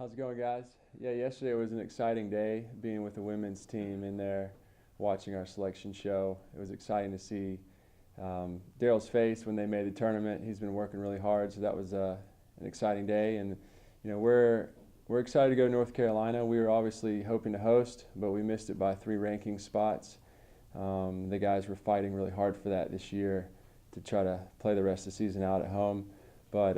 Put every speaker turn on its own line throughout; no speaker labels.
How's it going, guys? Yeah, yesterday was an exciting day being with the women's team in there watching our selection show. It was exciting to see Daryl's face when they made the tournament. He's been working really hard, so that was an exciting day. And we're excited to go to North Carolina. We were obviously hoping to host, but we missed it by 3 ranking spots. The guys were fighting really hard for that this year to try to play the rest of the season out at home. But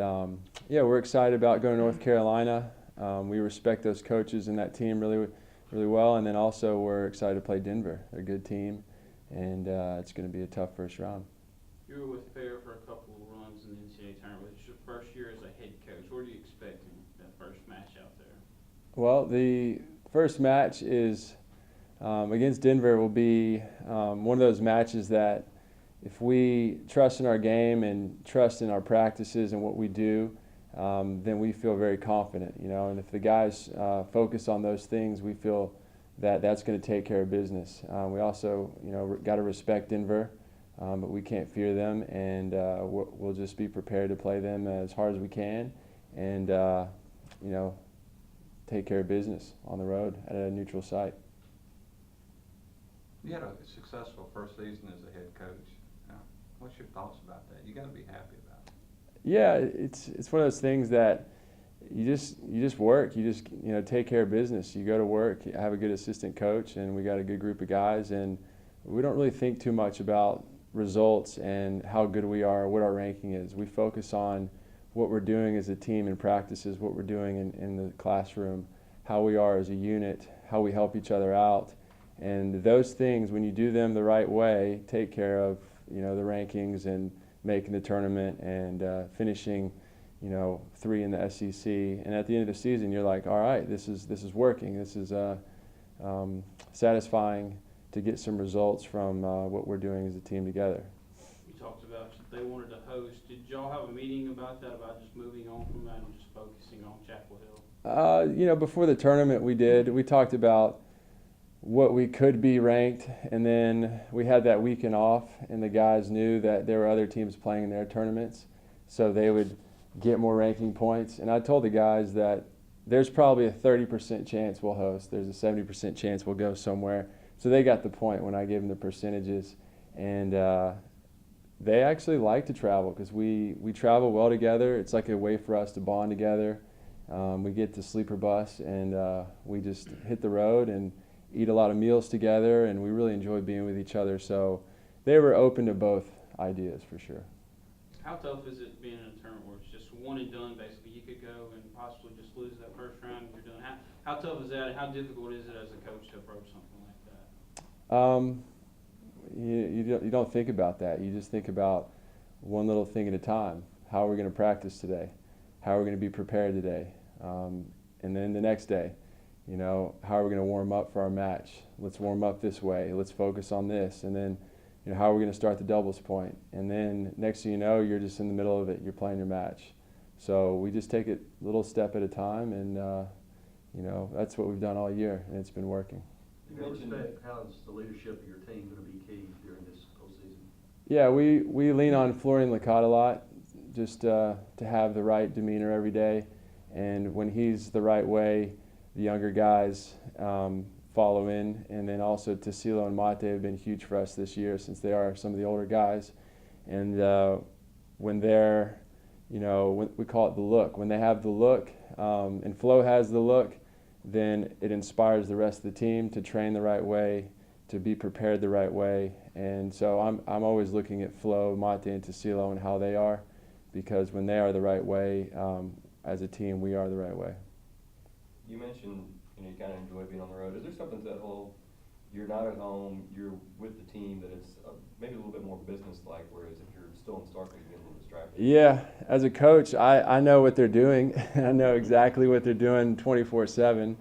yeah, we're excited about going to North Carolina. We respect those coaches and that team really, really well, and then also we're excited to play Denver. They're a good team, and it's going to be a tough first round.
You were with Fair for a couple of runs in the NCAA tournament. It's your first year as a head coach. What are you expecting that first match out there?
Well, the first match is against Denver. Will be one of those matches that if we trust in our game and trust in our practices and what we do, then we feel very confident, and if the guys focus on those things, we feel that that's going to take care of business. We also, got to respect Denver, but we can't fear them, and we'll just be prepared to play them as hard as we can and, take care of business on the road at a neutral site.
You had a successful first season as a head coach. What's your thoughts about that? You got to be happy about it.
Yeah, it's one of those things that you just work. You just take care of business. You go to work. You have a good assistant coach, and we got a good group of guys, and we don't really think too much about results and how good we are, what our ranking is. We focus on what we're doing as a team in practices, what we're doing in the classroom, how we are as a unit, how we help each other out, and those things, when you do them the right way, take care of the rankings and making the tournament and finishing 3 in the SEC. And at the end of the season, you're like, all right, this is working. This is satisfying to get some results from what we're doing as a team together.
You talked about they wanted to host. Did y'all have a meeting about that, about just moving on from that and just focusing on Chapel Hill?
Before the tournament we talked about what we could be ranked, and then we had that weekend off, and the guys knew that there were other teams playing in their tournaments, so they would get more ranking points. And I told the guys that there's probably a 30% chance we'll host. There's a 70% chance we'll go somewhere. So they got the point when I gave them the percentages, and they actually like to travel because we travel well together. It's like a way for us to bond together. We get the sleeper bus, and we just hit the road and eat a lot of meals together, and we really enjoy being with each other. So they were open to both ideas for sure.
How tough is it being in a tournament where it's just one and done, basically? You could go and possibly just lose that first round if you're done. How tough is that, and how difficult is it as a coach to approach something like
that? You don't think about that. You just think about one little thing at a time. How are we going to practice today? How are we going to be prepared today? And then the next day, how are we going to warm up for our match? Let's warm up this way. Let's focus on this. And then, how are we going to start the doubles point? And then next thing you know, you're just in the middle of it. You're playing your match. So we just take it a little step at a time, and, that's what we've done all year, and it's been working.
You mentioned how's the leadership of your team going to be key during this postseason?
Yeah, we lean on Florian Licata a lot, just to have the right demeanor every day. And when he's the right way, the younger guys follow in, and then also Tassilo and Mate have been huge for us this year since they are some of the older guys. And when they're, we call it the look. When they have the look, and Flo has the look, then it inspires the rest of the team to train the right way, to be prepared the right way. And so I'm always looking at Flo, Mate, and Tassilo and how they are, because when they are the right way, as a team, we are the right way.
You mentioned you kind of enjoy being on the road. Is there something to that whole, you're not at home, you're with the team, that it's maybe a little bit more business-like, whereas if you're still in Starkville, you get a little distracted?
Yeah, as a coach, I know what they're doing. I know exactly what they're doing 24/7,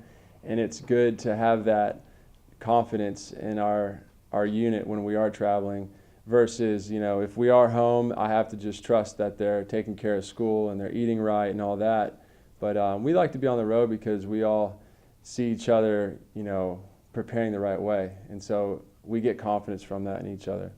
and it's good to have that confidence in our unit when we are traveling versus, if we are home, I have to just trust that they're taking care of school and they're eating right and all that. But we like to be on the road because we all see each other, preparing the right way. And so we get confidence from that in each other.